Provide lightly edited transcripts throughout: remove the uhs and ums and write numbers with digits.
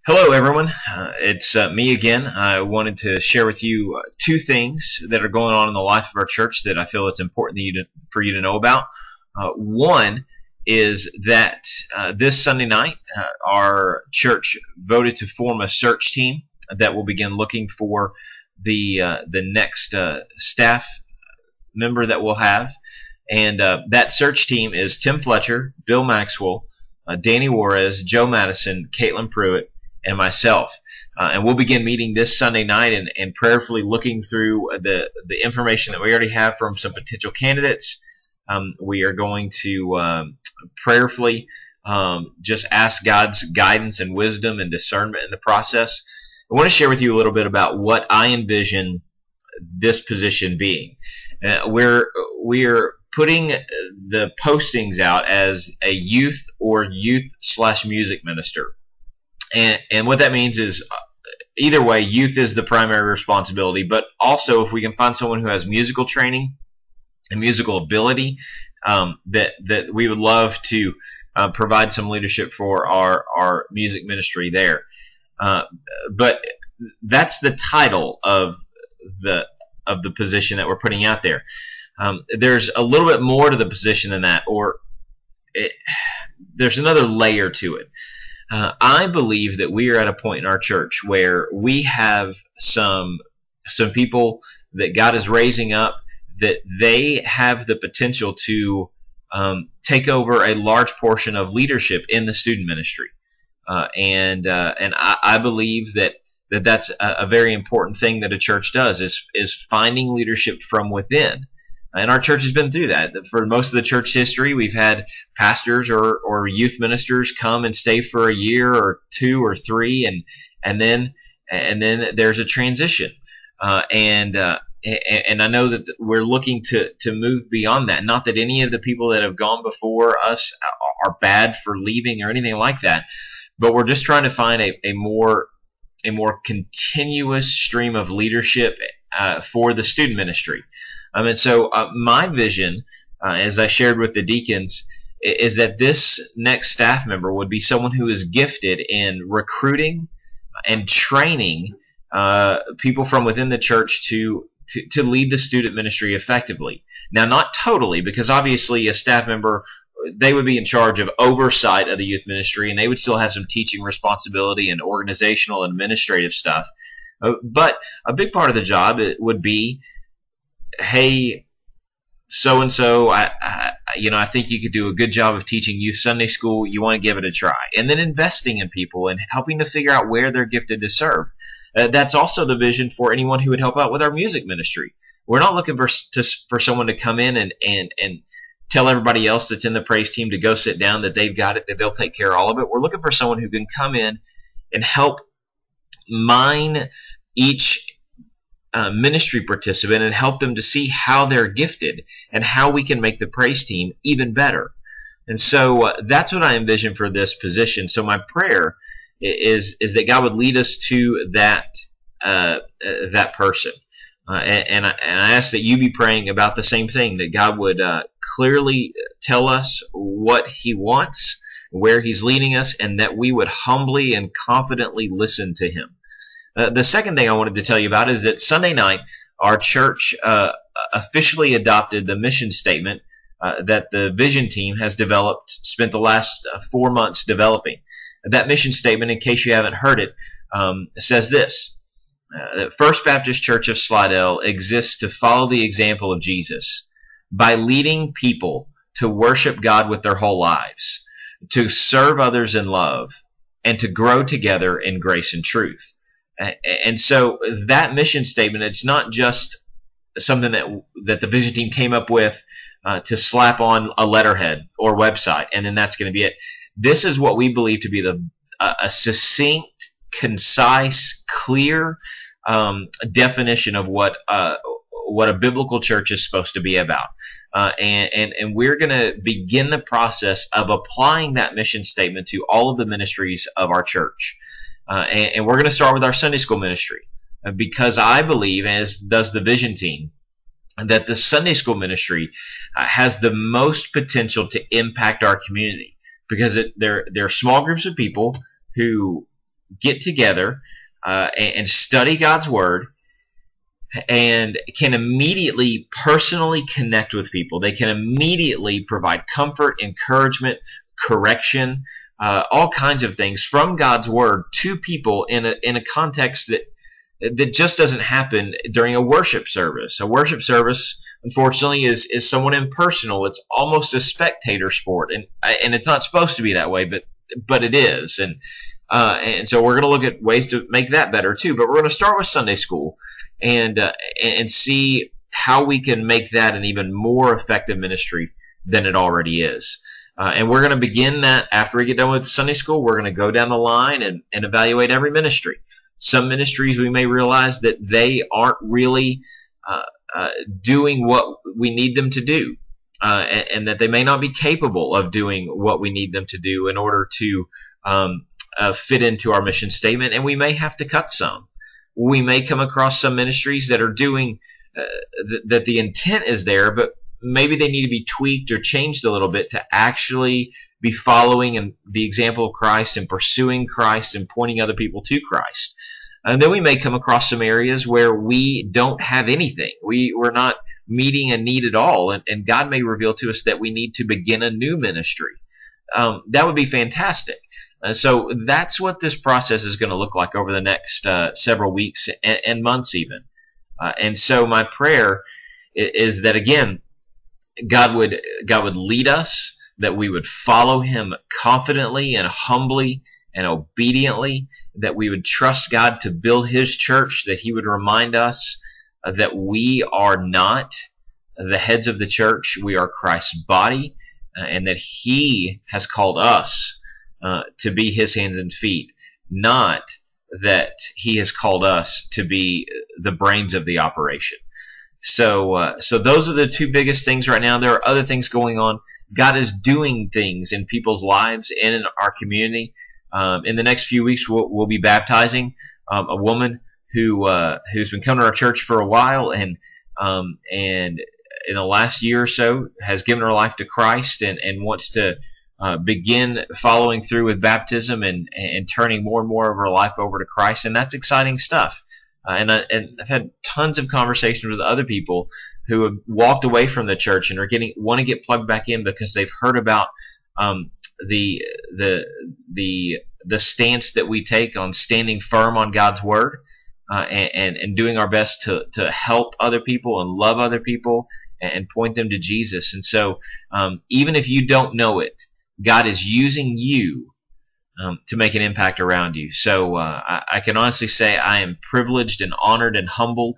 Hello, everyone. It's me again. I wanted to share with you two things that are going on in the life of our church that I feel it's important for you to know about. One is that this Sunday night, our church voted to form a search team that will begin looking for the next staff member that we'll have. And that search team is Tim Fletcher, Bill Maxwell, Danny Juarez, Joe Madison, Caitlin Pruitt, and myself. And we'll begin meeting this Sunday night and prayerfully looking through the information that we already have from some potential candidates. We are going to prayerfully just ask God's guidance and wisdom and discernment in the process. I want to share with you a little bit about what I envision this position being. We're putting the postings out as a youth or youth/music minister. And what that means is, either way, youth is the primary responsibility, but also if we can find someone who has musical training and musical ability, that we would love to provide some leadership for our music ministry there. But that's the title of the position that we're putting out there. There's a little bit more to the position than that, there's another layer to it. I believe that we are at a point in our church where we have some people that God is raising up, that they have the potential to take over a large portion of leadership in the student ministry, and I believe that's a very important thing that a church does is finding leadership from within. And our church has been through that. For most of the church history, we've had pastors or youth ministers come and stay for a year or two or three, and then there's a transition. And I know that we're looking to move beyond that. Not that any of the people that have gone before us are bad for leaving or anything like that, but we're just trying to find a more continuous stream of leadership for the student ministry. And so my vision, as I shared with the deacons, is that this next staff member would be someone who is gifted in recruiting and training people from within the church to lead the student ministry effectively. Now, not totally, because obviously a staff member, they would be in charge of oversight of the youth ministry, and they would still have some teaching responsibility and organizational and administrative stuff. But a big part of the job would be, hey, so-and-so, I think you could do a good job of teaching youth Sunday school. You want to give it a try. And then investing in people and helping to figure out where they're gifted to serve. That's also the vision for anyone who would help out with our music ministry. We're not looking for someone to come in and tell everybody else that's in the praise team to go sit down, that they've got it, that they'll take care of all of it. We're looking for someone who can come in and help mine each ministry participant and help them to see how they're gifted and how we can make the praise team even better. And so that's what I envision for this position. So my prayer is that God would lead us to that person. And I ask that you be praying about the same thing, that God would clearly tell us what He wants, where He's leading us, and that we would humbly and confidently listen to Him. The second thing I wanted to tell you about is that Sunday night, our church officially adopted the mission statement that the vision team has spent the last 4 months developing. That mission statement, in case you haven't heard it, says this: First Baptist Church of Slidell exists to follow the example of Jesus by leading people to worship God with their whole lives, to serve others in love, and to grow together in grace and truth. And so that mission statement, it's not just something that the vision team came up with to slap on a letterhead or website, and then that's going to be it. This is what we believe to be a succinct, concise, clear definition of what a biblical church is supposed to be about. And we're going to begin the process of applying that mission statement to all of the ministries of our church. And we're going to start with our Sunday school ministry, because I believe, as does the vision team, that the Sunday school ministry has the most potential to impact our community, because they're small groups of people who get together and study God's Word, and can immediately personally connect with people. They can immediately provide comfort, encouragement, correction, all kinds of things from God's Word to people in a context that just doesn't happen during a worship service. A worship service, unfortunately, is somewhat impersonal. It's almost a spectator sport, and it's not supposed to be that way, but it is. And so we're going to look at ways to make that better too. But we're going to start with Sunday school and see how we can make that an even more effective ministry than it already is. And we're going to begin that after we get done with Sunday school. We're going to go down the line and evaluate every ministry. Some ministries, we may realize that they aren't really doing what we need them to do, and that they may not be capable of doing what we need them to do in order to fit into our mission statement, and we may have to cut some. We may come across some ministries that are doing that the intent is there, but maybe they need to be tweaked or changed a little bit to actually be following the example of Christ and pursuing Christ and pointing other people to Christ. And then we may come across some areas where we don't have anything. We're not meeting a need at all, and God may reveal to us that we need to begin a new ministry. That would be fantastic. So that's what this process is going to look like over the next several weeks and months even. And so my prayer is that, again, God would lead us, that we would follow Him confidently and humbly and obediently, that we would trust God to build His church, that He would remind us that we are not the heads of the church, we are Christ's body, and that He has called us to be His hands and feet, not that He has called us to be the brains of the operation. So those are the two biggest things right now. There are other things going on. God is doing things in people's lives and in our community. In the next few weeks, we'll be baptizing a woman who's been coming to our church for a while, and in the last year or so has given her life to Christ and wants to begin following through with baptism and turning more and more of her life over to Christ, and that's exciting stuff. And I've had tons of conversations with other people who have walked away from the church and want to get plugged back in because they've heard about the stance that we take on standing firm on God's Word and doing our best to help other people and love other people and point them to Jesus. And so even if you don't know it, God is using you to make an impact around you. So I can honestly say I am privileged and honored and humbled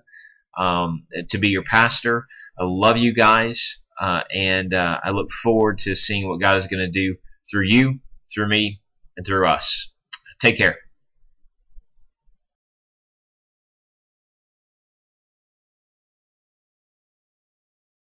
to be your pastor. I love you guys, and I look forward to seeing what God is going to do through you, through me, and through us. Take care.